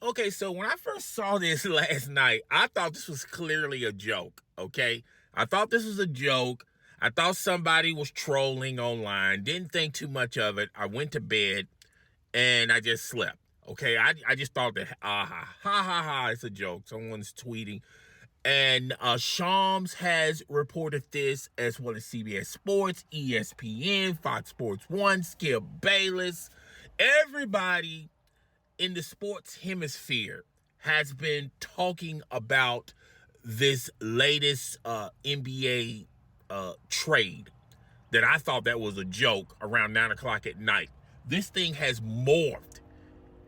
Okay, so when I first saw this last night, I thought this was clearly a joke, okay? I thought this was a joke. I thought somebody was trolling online. Didn't think too much of it. I went to bed and I just slept. Okay, I just thought that, ha, it's a joke. Someone's tweeting. And Shams has reported this, as well as CBS Sports, ESPN, Fox Sports 1, Skip Bayless. Everybody in the sports hemisphere has been talking about this latest NBA trade that I thought that was a joke around 9 o'clock at night. This thing has morphed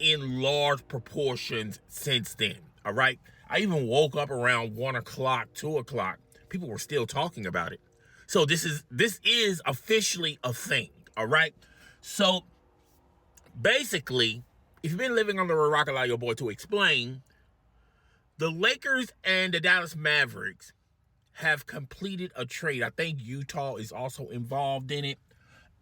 in large proportions since then. All right. I even woke up around 1 o'clock, 2 o'clock. People were still talking about it. So this is officially a thing. All right. So basically, if you've been living under a rock, allow your boy to explain. The Lakers and the Dallas Mavericks have completed a trade. I think Utah is also involved in it.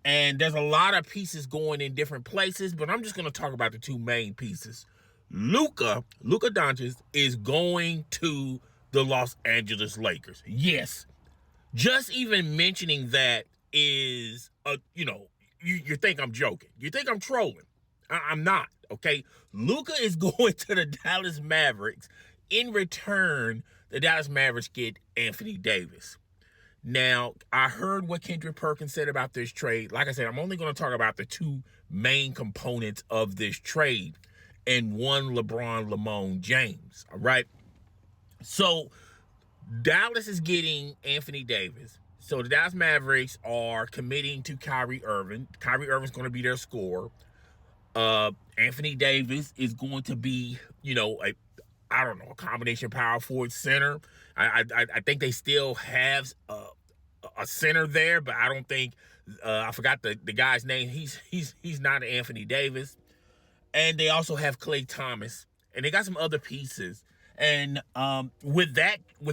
And there's a lot of pieces going in different places, but I'm just going to talk about the two main pieces. Luka Doncic is going to the Los Angeles Lakers. Yes. Just even mentioning that is, you think I'm joking. You think I'm trolling. I'm not, okay? Luka is going to the Dallas Mavericks. In return, the Dallas Mavericks get Anthony Davis. Now, I heard what Kendrick Perkins said about this trade. Like I said, I'm only going to talk about the two main components of this trade and one LeBron James, all right? So, Dallas is getting Anthony Davis. So, the Dallas Mavericks are committing to Kyrie Irving. Kyrie Irving's going to be their scorer. Anthony Davis is going to be, a combination power forward center. I think they still have a center there, but I don't think I forgot the guy's name. He's not Anthony Davis. And they also have Klay Thomas, and they got some other pieces. And with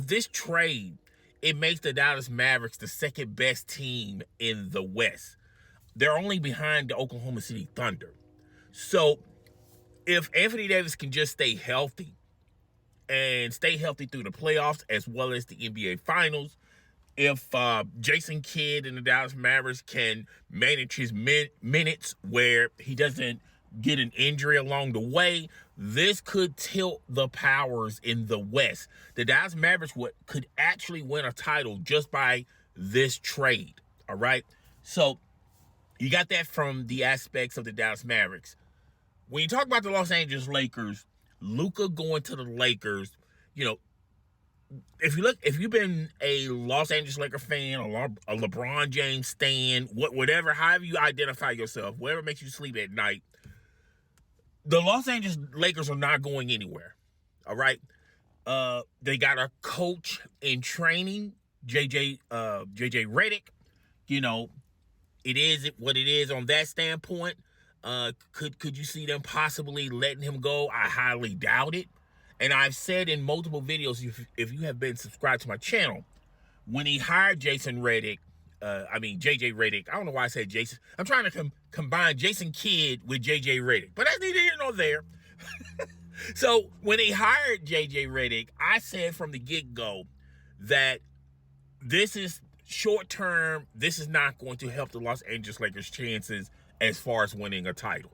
this trade, it makes the Dallas Mavericks the second best team in the West. They're only behind the Oklahoma City Thunder. So if Anthony Davis can just stay healthy and stay healthy through the playoffs as well as the NBA Finals, if Jason Kidd and the Dallas Mavericks can manage his minutes where he doesn't get an injury along the way, this could tilt the powers in the West. The Dallas Mavericks could actually win a title just by this trade, all right? So you got that from the aspects of the Dallas Mavericks. When you talk about the Los Angeles Lakers, Luka going to the Lakers, if you've been a Los Angeles Laker fan, a LeBron James stan, whatever, however you identify yourself, whatever makes you sleep at night, the Los Angeles Lakers are not going anywhere. All right. They got a coach in training, JJ Redick. It is what it is on that standpoint. Could you see them possibly letting him go? I highly doubt it. And I've said in multiple videos, if you have been subscribed to my channel, when he hired JJ Redick, I don't know why I said Jason. I'm trying to combine Jason Kidd with JJ Redick, but that's neither here nor there. So when he hired JJ Redick, I said from the get-go that this is short-term. This is not going to help the Los Angeles Lakers' chances as far as winning a title.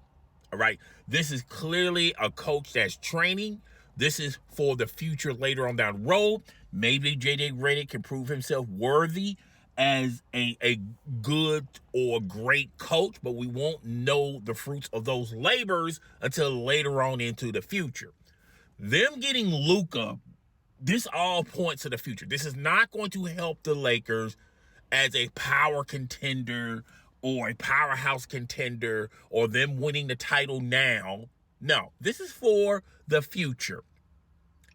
All right. This is clearly a coach that's training. This is for the future later on down the road. Maybe JJ Redick can prove himself worthy as a good or great coach, but we won't know the fruits of those labors until later on into the future. Them getting Luka, this all points to the future. This is not going to help the Lakers as a power contender or a powerhouse contender or them winning the title now. No, this is for the future.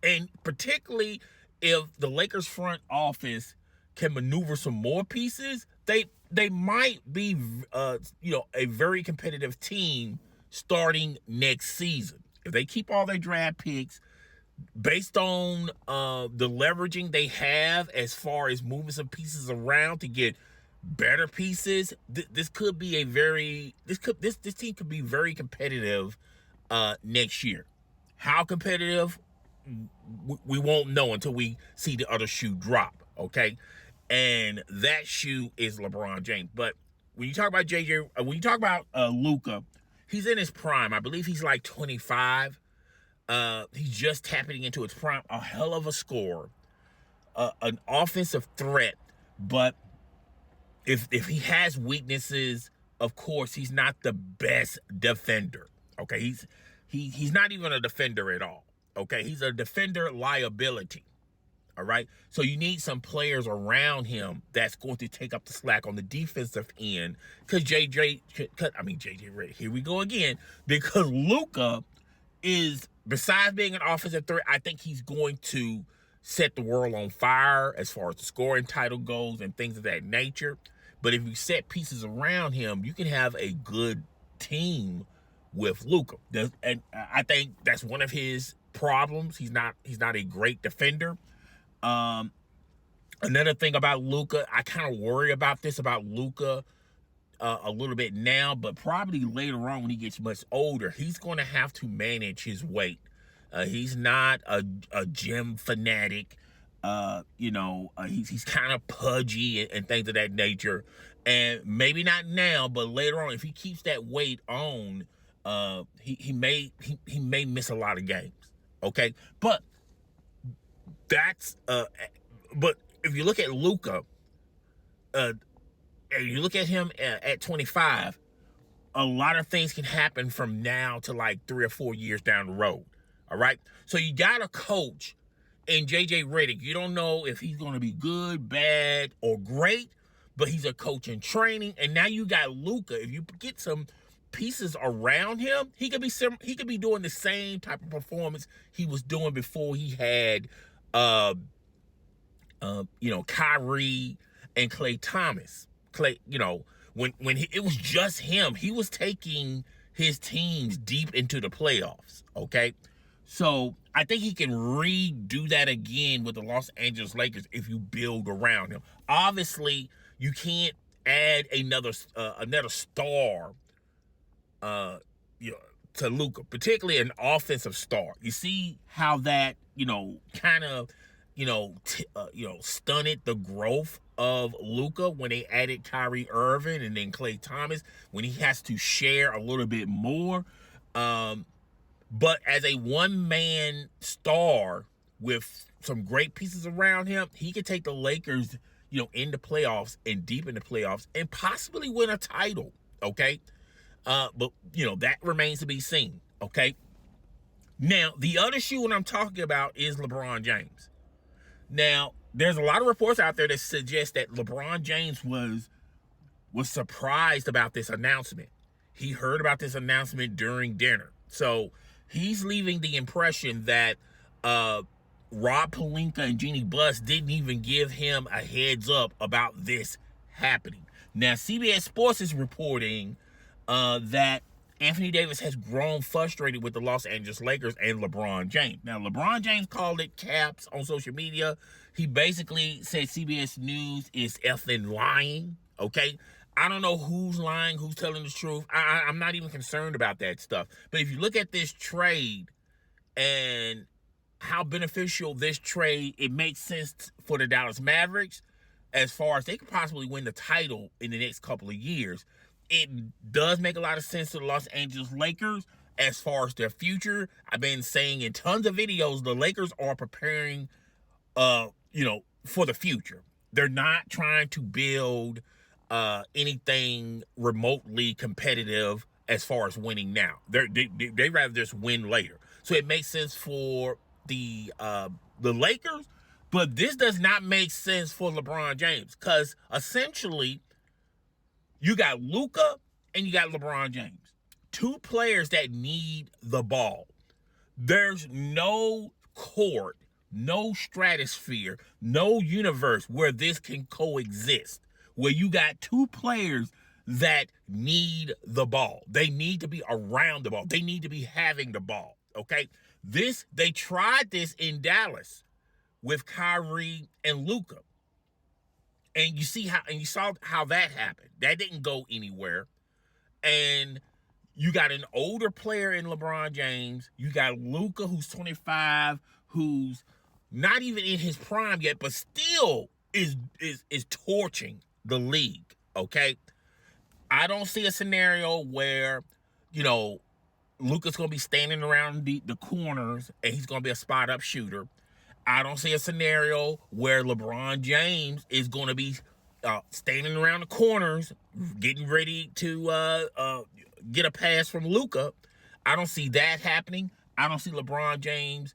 And particularly if the Lakers front office can maneuver some more pieces, they might be a very competitive team starting next season. If they keep all their draft picks based on the leveraging they have as far as moving some pieces around to get better pieces, this could be this team could be very competitive next year. How competitive, we won't know until we see the other shoe drop, okay? And that shoe is LeBron James. But when you talk about when you talk about Luka, he's in his prime. I believe he's like 25. He's just tapping into his prime. A hell of a scorer, an offensive threat. But if he has weaknesses, of course, he's not the best defender. Okay, he's not even a defender at all. Okay, he's a defender liability. All right, so you need some players around him that's going to take up the slack on the defensive end. Because JJ Redick, here we go again. Because Luka is, besides being an offensive threat, I think he's going to set the world on fire as far as the scoring title goes and things of that nature. But if you set pieces around him, you can have a good team with Luka. And I think that's one of his problems. He's not a great defender. Another thing about Luka, I kind of worry about this about Luka a little bit now, but probably later on when he gets much older, he's going to have to manage his weight. He's not a gym fanatic. He's kind of pudgy and things of that nature. And maybe not now, but later on, if he keeps that weight on, he may miss a lot of games. Okay, but but if you look at Luka, and you look at him at 25, a lot of things can happen from now to like 3 or 4 years down the road. All right, so you got a coach in JJ Redick. You don't know if he's going to be good, bad, or great, but he's a coach in training. And now you got Luka. If you get some pieces around him, he could be doing the same type of performance he was doing before he had Kyrie and Klay Thomas. When it was just him, he was taking his teams deep into the playoffs. Okay, so I think he can redo that again with the Los Angeles Lakers if you build around him. Obviously, you can't add another star, to Luka, particularly an offensive star. You see how that kind of stunted the growth of Luka when they added Kyrie Irving and then Klay Thomas, when he has to share a little bit more. But as a one-man star with some great pieces around him, he could take the Lakers, in the playoffs and deep in the playoffs and possibly win a title. Okay, but that remains to be seen. Okay. Now the other shoe when I'm talking about is LeBron James. Now, there's a lot of reports out there that suggest that LeBron James was surprised about this announcement. He heard about this announcement during dinner. So he's leaving the impression that Rob Pelinka and Jeannie Buss didn't even give him a heads up about this happening. Now, CBS Sports is reporting that Anthony Davis has grown frustrated with the Los Angeles Lakers and LeBron James. Now, LeBron James called it caps on social media. He basically said CBS News is effing lying, okay? I don't know who's lying, who's telling the truth. I'm not even concerned about that stuff. But if you look at this trade and how beneficial this trade, it makes sense for the Dallas Mavericks as far as they could possibly win the title in the next couple of years. It does make a lot of sense to the Los Angeles Lakers as far as their future. I've been saying in tons of videos, the Lakers are preparing, for the future. They're not trying to build anything remotely competitive as far as winning now. They rather just win later. So it makes sense for the Lakers, but this does not make sense for LeBron James because essentially you got Luka and you got LeBron James. Two players that need the ball. There's no court, no stratosphere, no universe where this can coexist. Where you got two players that need the ball. They need to be around the ball. They need to be having the ball. Okay? They tried this in Dallas with Kyrie and Luka. And you saw how that happened. That didn't go anywhere. And You got an older player in LeBron James. You got Luka, who's 25, who's not even in his prime yet, but still is torching the league. Okay, I don't see a scenario where, Luka's going to be standing around the corners and he's going to be a spot up shooter. I don't see a scenario where LeBron James is going to be standing around the corners, getting ready to get a pass from Luka. I don't see that happening. I don't see LeBron James,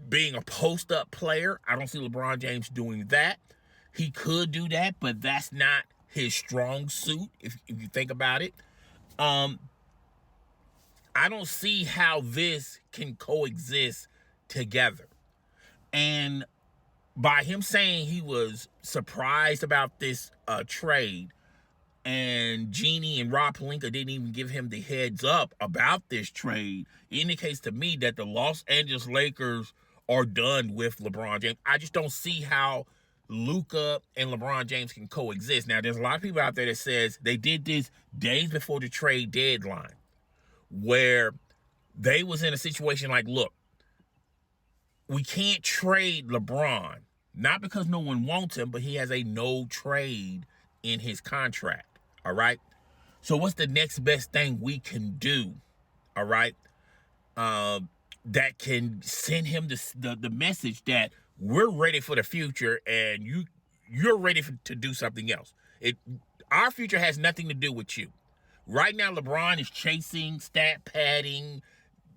being a post-up player. I don't see LeBron James doing that. He could do that, but that's not his strong suit, if you think about it. I don't see how this can coexist together. And by him saying he was surprised about this trade, and Jeannie and Rob Pelinka didn't even give him the heads up about this trade, it indicates to me that the Los Angeles Lakers are done with LeBron James. I just don't see how Luka and LeBron James can coexist. Now, there's a lot of people out there that says they did this days before the trade deadline, where they was in a situation like, look, we can't trade LeBron, not because no one wants him, but he has a no trade in his contract. All right. So what's the next best thing we can do? All right. That can send him the message that we're ready for the future and you're ready to do something else. Our future has nothing to do with you. Right now, LeBron is chasing stat padding,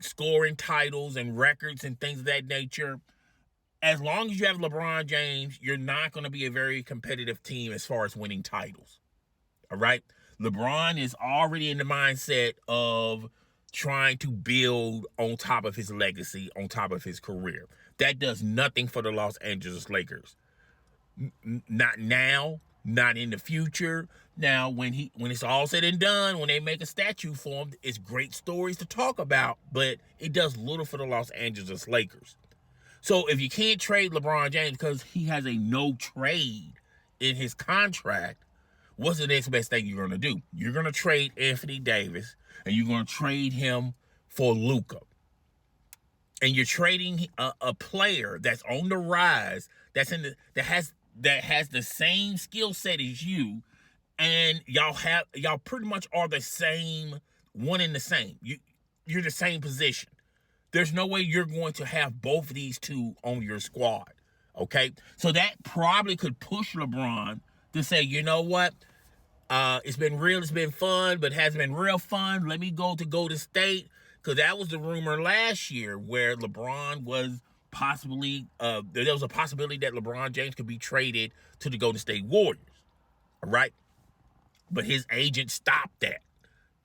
scoring titles and records and things of that nature. As long as you have LeBron James, you're not going to be a very competitive team as far as winning titles. All right? LeBron is already in the mindset of trying to build on top of his legacy, on top of his career. That does nothing for the Los Angeles Lakers. Not now, not in the future. Now, when it's all said and done, when they make a statue for him, it's great stories to talk about, but it does little for the Los Angeles Lakers. So if you can't trade LeBron James because he has a no trade in his contract, what's the next best thing you're going to do? You're going to trade Anthony Davis, and you're going to trade him for Luka. And you're trading a player that's on the rise, that has the same skill set as you, and y'all pretty much are the same, one and the same. You're the same position. There's no way you're going to have both of these two on your squad. Okay? So that probably could push LeBron to say, you know what? It's been real, it's been fun, but it hasn't been real fun. Let me go to Golden State. Because that was the rumor last year where LeBron was possibly, there was a possibility that LeBron James could be traded to the Golden State Warriors. All right? But his agent stopped that.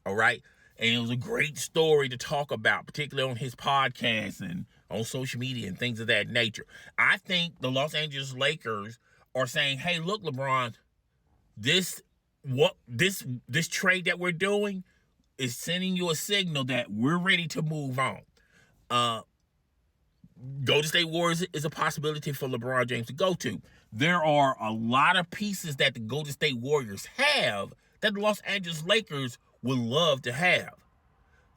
All right? And it was a great story to talk about, particularly on his podcast and on social media and things of that nature. I think the Los Angeles Lakers are saying, hey, look, LeBron, this trade that we're doing is sending you a signal that we're ready to move on. Golden State Warriors is a possibility for LeBron James to go to. There are a lot of pieces that the Golden State Warriors have that the Los Angeles Lakers would love to have.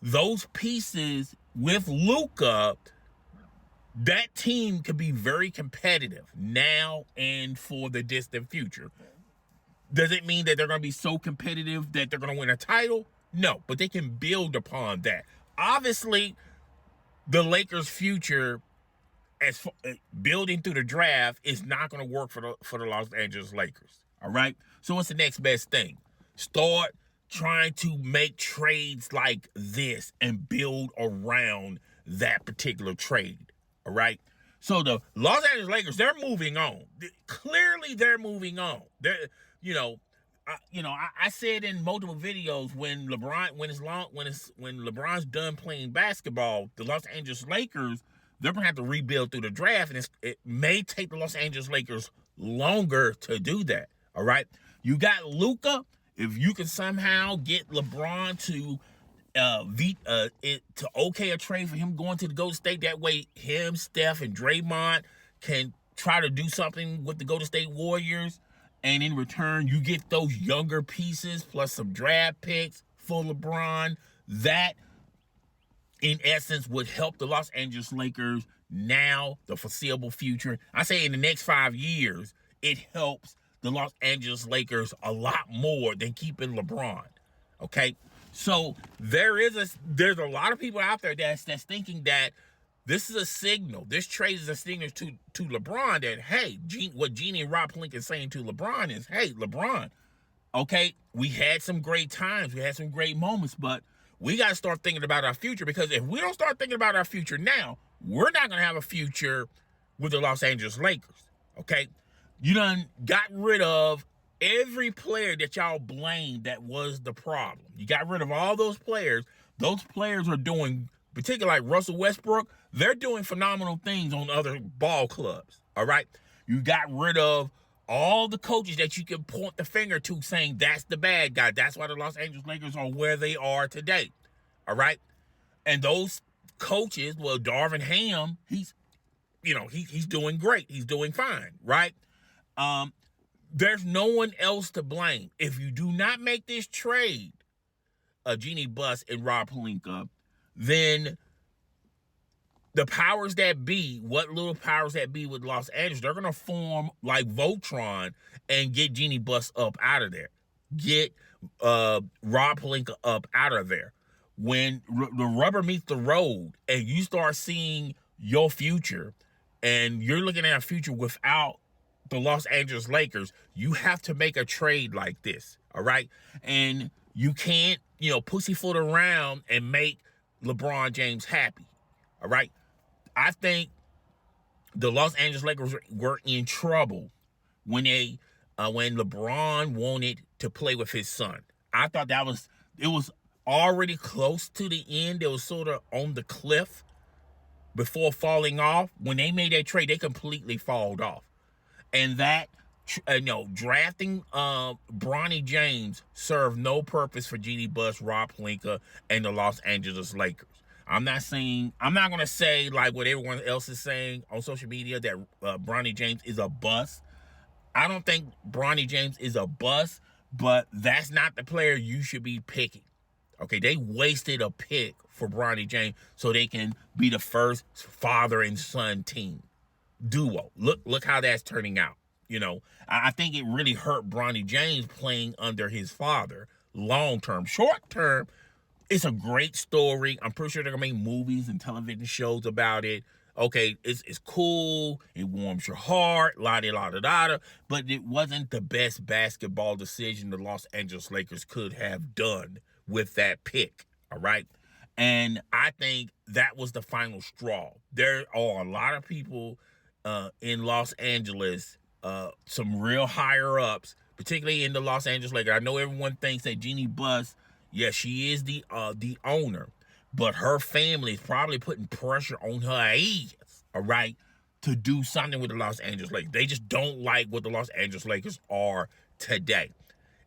Those pieces with Luka, that team could be very competitive now and for the distant future. Does it mean that they're going to be so competitive that they're going to win a title? No, but they can build upon that. Obviously, the Lakers' future, as building through the draft, is not going to work for the Los Angeles Lakers. All right? So what's the next best thing? Start trying to make trades like this and build around that particular trade. All right? So the Los Angeles Lakers, they're moving on. Clearly, they're moving on. I said in multiple videos when LeBron's done playing basketball, the Los Angeles Lakers, they're gonna have to rebuild through the draft, and it may take the Los Angeles Lakers longer to do that. All right, you got Luka. If you can somehow get LeBron to okay a trade for him going to the Golden State, that way him, Steph, and Draymond can try to do something with the Golden State Warriors And in return, you get those younger pieces plus some draft picks for LeBron. That, in essence, would help the Los Angeles Lakers now, the foreseeable future. I say in the next 5 years, it helps the Los Angeles Lakers a lot more than keeping LeBron. Okay? So there's a lot of people out there that's thinking that this is a signal. This trade is a signal to LeBron that, hey, what Jeannie and Rob Pelinka is saying to LeBron is, hey, LeBron, okay, we had some great times. We had some great moments, but we got to start thinking about our future, because if we don't start thinking about our future now, we're not going to have a future with the Los Angeles Lakers, okay? You done got rid of every player that y'all blamed that was the problem. You got rid of all those players. Those players are doing, particularly like Russell Westbrook, they're doing phenomenal things on other ball clubs, all right? You got rid of all the coaches that you can point the finger to saying that's the bad guy. That's why the Los Angeles Lakers are where they are today, all right? And those coaches, well, Darvin Ham, he's doing great. He's doing fine, right? There's no one else to blame. If you do not make this trade, Jeannie Buss and Rob Pelinka, then the powers that be, what little powers that be with Los Angeles, they're going to form like Voltron and get Jeannie Buss up out of there. Get Rob Pelinka up out of there. When the rubber meets the road and you start seeing your future and you're looking at a future without the Los Angeles Lakers, you have to make a trade like this, all right? And you can't, pussyfoot around and make LeBron James happy, all right? I think the Los Angeles Lakers were in trouble when LeBron wanted to play with his son. I thought it was already close to the end. It was sort of on the cliff before falling off. When they made that trade, they completely falled off. And that, drafting Bronny James served no purpose for Jeannie Buss, Rob Pelinka, and the Los Angeles Lakers. I'm not going to say like what everyone else is saying on social media that Bronny James is a bust. I don't think Bronny James is a bust, but that's not the player you should be picking. Okay, they wasted a pick for Bronny James so they can be the first father and son team duo. Look how that's turning out. I think it really hurt Bronny James playing under his father long term. Short term, it's a great story. I'm pretty sure they're going to make movies and television shows about it. Okay, it's cool. It warms your heart, la-di-la-da-da-da. But it wasn't the best basketball decision the Los Angeles Lakers could have done with that pick, all right? And I think that was the final straw. There are a lot of people in Los Angeles, some real higher-ups, particularly in the Los Angeles Lakers. I know everyone thinks that Jeannie Buss, yes, she is the owner, but her family is probably putting pressure on her agents, all right, to do something with the Los Angeles Lakers. They just don't like what the Los Angeles Lakers are today.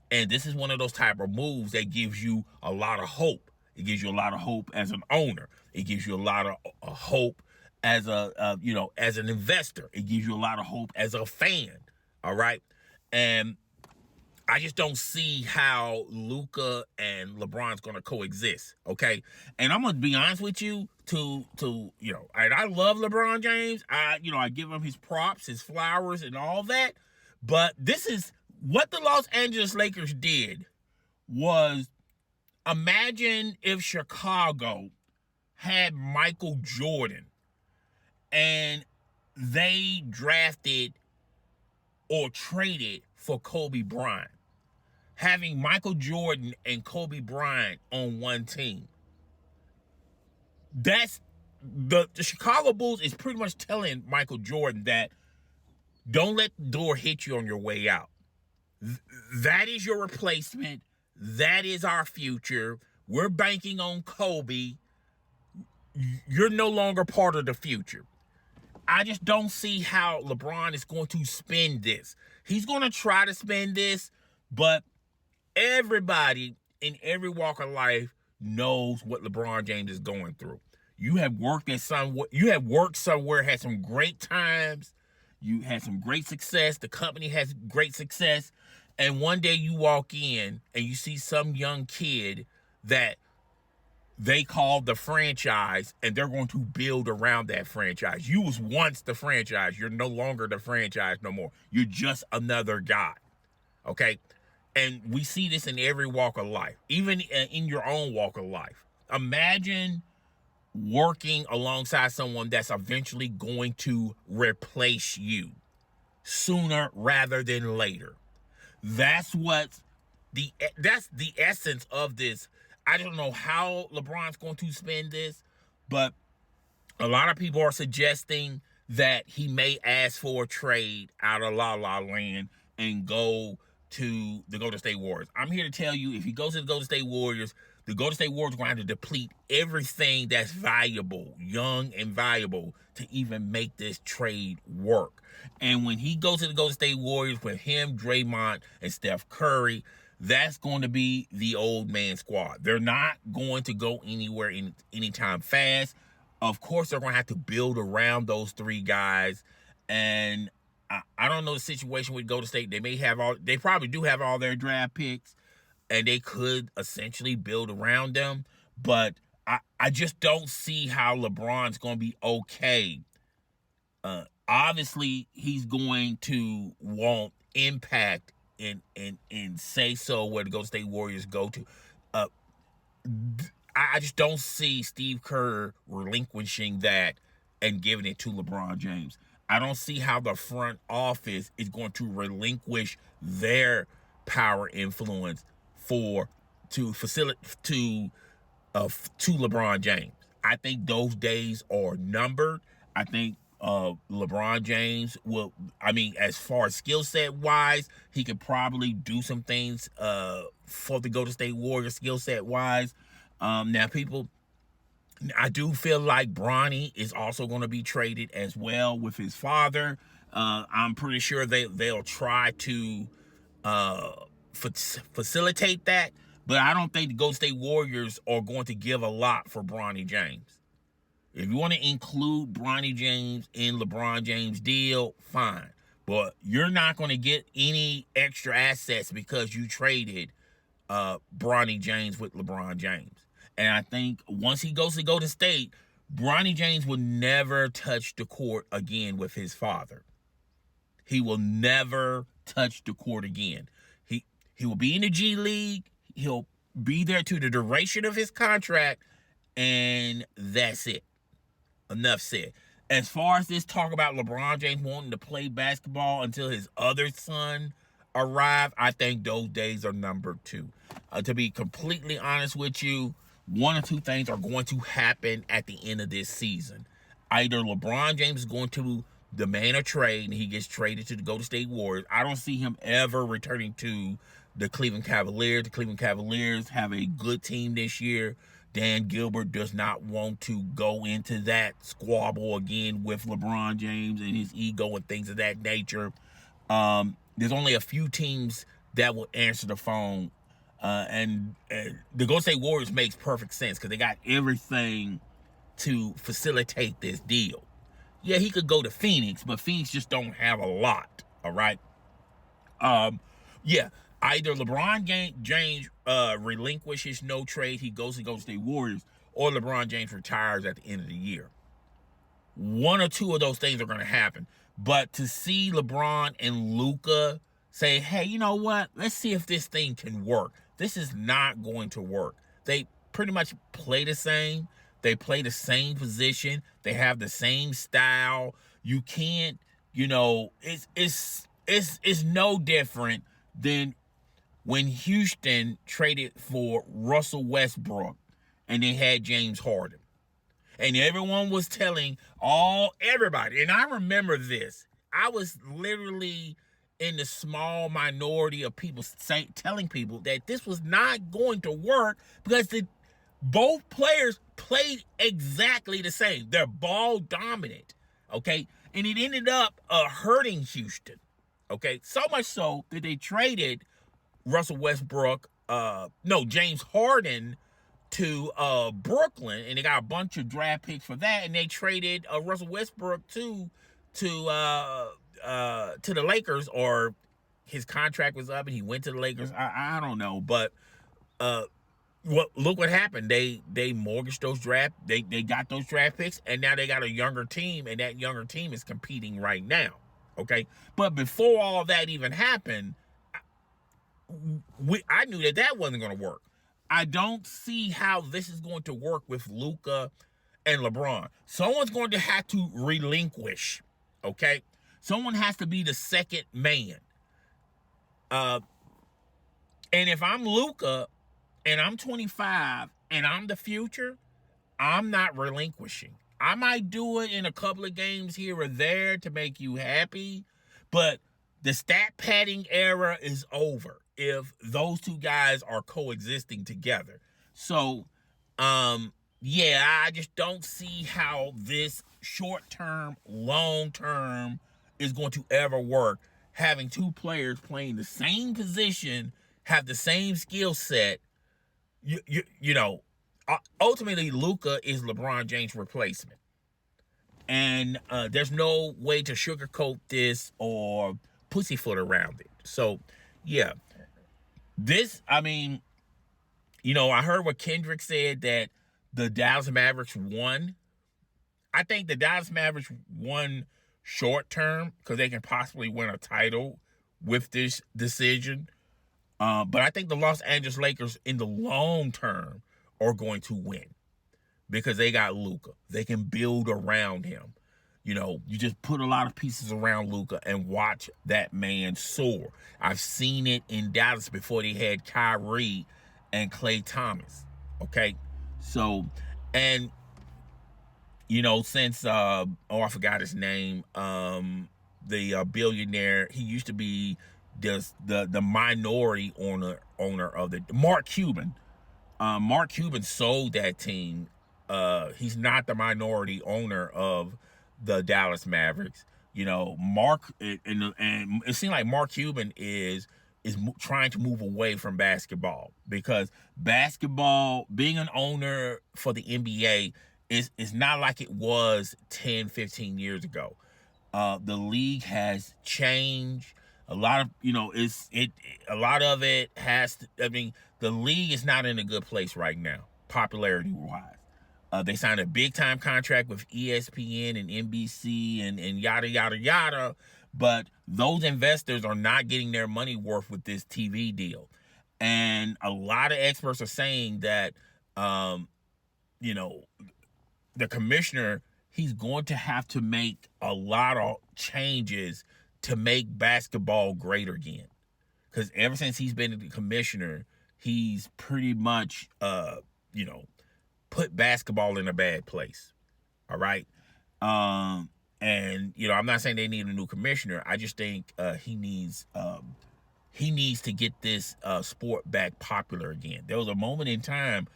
And this is one of those type of moves that gives you a lot of hope. It gives you a lot of hope as an owner. It gives you a lot of hope as as an investor. It gives you a lot of hope as a fan, all right? And I just don't see how Luka and LeBron's going to coexist, okay? And I'm going to be honest with you, and I love LeBron James. I give him his props, his flowers, and all that. But this is what the Los Angeles Lakers did was, imagine if Chicago had Michael Jordan and they drafted or traded for Kobe Bryant. Having Michael Jordan and Kobe Bryant on one team. That's the Chicago Bulls is pretty much telling Michael Jordan that don't let the door hit you on your way out. That is your replacement. That is our future. We're banking on Kobe. You're no longer part of the future. I just don't see how LeBron is going to spend this. He's going to try to spend this, but everybody in every walk of life knows what LeBron James is going through. You have worked somewhere, had some great times. You had some great success. The company has great success. And one day you walk in and you see some young kid that they call the franchise, and they're going to build around that franchise. You was once the franchise. You're no longer the franchise no more. You're just another guy. Okay? And we see this in every walk of life, even in your own walk of life. Imagine working alongside someone that's eventually going to replace you sooner rather than later. That's the essence of this. I don't know how LeBron's going to spend this, but a lot of people are suggesting that he may ask for a trade out of La La Land and go to the Golden State Warriors. I'm here to tell you, if he goes to the Golden State Warriors, the Golden State Warriors are going to have to deplete everything that's valuable, young and valuable, to even make this trade work. And when he goes to the Golden State Warriors with him, Draymond, and Steph Curry, that's going to be the old man squad. They're not going to go anywhere anytime fast. Of course, they're going to have to build around those three guys. And I don't know the situation with Golden State. They probably do have all their draft picks, and they could essentially build around them. But I just don't see how LeBron's going to be okay. Obviously, he's going to want impact and say so where the Golden State Warriors go to. I just don't see Steve Kerr relinquishing that and giving it to LeBron James. I don't see how the front office is going to relinquish their power influence to LeBron James. I think those days are numbered. I think LeBron James will, as far as skill set wise, he could probably do some things for the Golden State Warriors skill set wise. Now, people, I do feel like Bronny is also going to be traded as well with his father. I'm pretty sure they'll try to facilitate that, but I don't think the Golden State Warriors are going to give a lot for Bronny James. If you want to include Bronny James in LeBron James' deal, fine. But you're not going to get any extra assets because you traded Bronny James with LeBron James. And I think once he goes to Golden State, Bronny James will never touch the court again with his father. He will never touch the court again. He will be in the G League. He'll be there to the duration of his contract, and that's it. Enough said. As far as this talk about LeBron James wanting to play basketball until his other son arrive, I think those days are numbered too. To be completely honest with you, one or two things are going to happen at the end of this season. Either LeBron James is going to demand a trade and he gets traded to the Golden State Warriors. I don't see him ever returning to the Cleveland Cavaliers. The Cleveland Cavaliers have a good team this year. Dan Gilbert does not want to go into that squabble again with LeBron James and his ego and things of that nature. There's only a few teams that will answer the phone. And the Golden State Warriors makes perfect sense because they got everything to facilitate this deal. Yeah, he could go to Phoenix, but Phoenix just don't have a lot, all right? Yeah, either LeBron James relinquishes no trade, he goes to Golden State Warriors, or LeBron James retires at the end of the year. One or two of those things are going to happen. But to see LeBron and Luka say, hey, you know what? Let's see if this thing can work. This is not going to work. They pretty much play the same. They play the same position. They have the same style. You can't, it's no different than when Houston traded for Russell Westbrook and they had James Harden. And everyone was telling everybody, and I remember this. I was literally in the small minority of people telling people that this was not going to work because both players played exactly the same. They're ball dominant, okay? And it ended up hurting Houston, okay? So much so that they traded James Harden to Brooklyn, and they got a bunch of draft picks for that, and they traded Russell Westbrook to the Lakers, or his contract was up and he went to the Lakers. I don't know, but look what happened. They mortgaged those draft. They got those draft picks, and now they got a younger team, and that younger team is competing right now. Okay, but before all that even happened, I knew that wasn't going to work. I don't see how this is going to work with Luka and LeBron. Someone's going to have to relinquish. Okay, someone has to be the second man. And if I'm Luka and I'm 25 and I'm the future, I'm not relinquishing. I might do it in a couple of games here or there to make you happy, but the stat padding era is over if those two guys are coexisting together. So, yeah, I just don't see how this short-term, long-term is going to ever work. Having two players playing the same position, have the same skill set, you know, ultimately Luka is LeBron James' replacement. And there's no way to sugarcoat this or pussyfoot around it. So, yeah. I mean, I heard what Kendrick said, that the Dallas Mavericks won. I think the Dallas Mavericks won short term because they can possibly win a title with this decision. But I think the Los Angeles Lakers in the long term are going to win because they got Luka. They can build around him. You just put a lot of pieces around Luka and watch that man soar. I've seen it in Dallas before they had Kyrie and Klay Thomas. Okay? So, and, since, I forgot his name, the billionaire, he used to be the minority owner of the Mark Cuban. Mark Cuban sold that team. He's not the minority owner of the Dallas Mavericks. Mark and it seems like Mark Cuban is trying to move away from basketball, because basketball, being an owner for the NBA is not like it was 10, 15 years ago. The league has changed. A lot of it has to, the league is not in a good place right now, popularity wise. They signed a big time contract with ESPN and NBC and yada, yada, yada. But those investors are not getting their money worth with this TV deal. And a lot of experts are saying that, the commissioner, he's going to have to make a lot of changes to make basketball great again. Because ever since he's been the commissioner, he's pretty much, put basketball in a bad place. All right. And, I'm not saying they need a new commissioner. I just think he needs to get this sport back popular again. There was a moment in time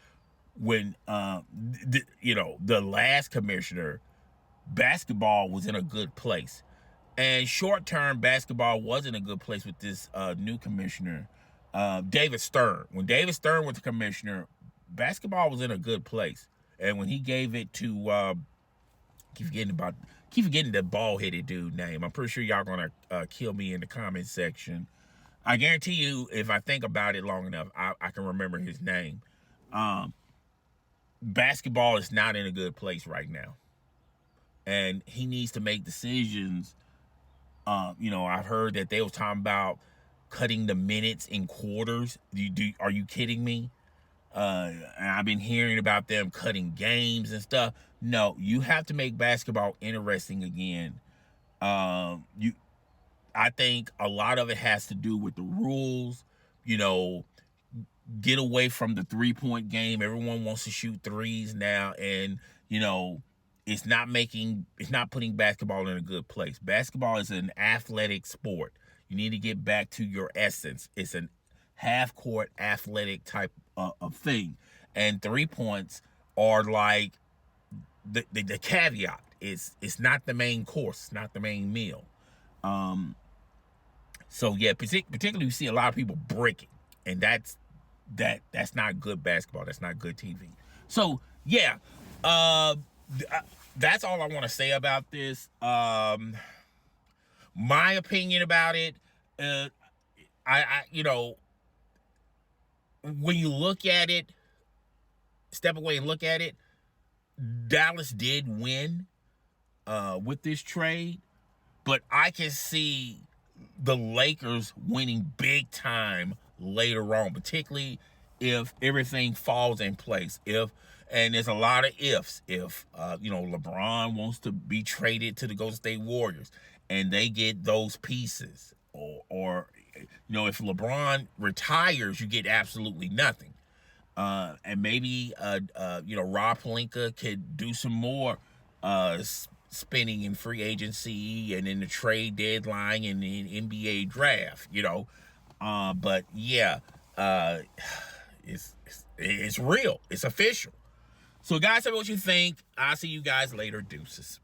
when, the last commissioner, basketball was in a good place. And short-term basketball was in a good place with this new commissioner, David Stern. When David Stern was the commissioner, basketball was in a good place. And when he gave it to keep forgetting the bald-headed dude name. I'm pretty sure y'all gonna kill me in the comment section. I guarantee you, if I think about it long enough, I can remember his name. Basketball is not in a good place right now, and he needs to make decisions. I've heard that they was talking about cutting the minutes in quarters. Are you kidding me? And I've been hearing about them cutting games and stuff. No, you have to make basketball interesting again. I think a lot of it has to do with the rules. Get away from the 3-point game. Everyone wants to shoot threes now, and it's not putting basketball in a good place. Basketball is an athletic sport. You need to get back to your essence. It's an half-court athletic type of thing, and 3 points are like the caveat. It's not the main course, not the main meal. So yeah, particularly you see a lot of people breaking, and that's not good basketball. That's not good TV. So yeah, that's all I want to say about this. My opinion about it, you know, when you look at it, step away and look at it, Dallas did win with this trade, but I can see the Lakers winning big time later on, particularly if everything falls in place. And there's a lot of ifs. If LeBron wants to be traded to the Golden State Warriors and they get those pieces, or if LeBron retires, you get absolutely nothing. And maybe Rob Pelinka could do some more spending in free agency and in the trade deadline and in NBA draft, but yeah, it's real. It's official. So guys, tell me what you think. I'll see you guys later. Deuces.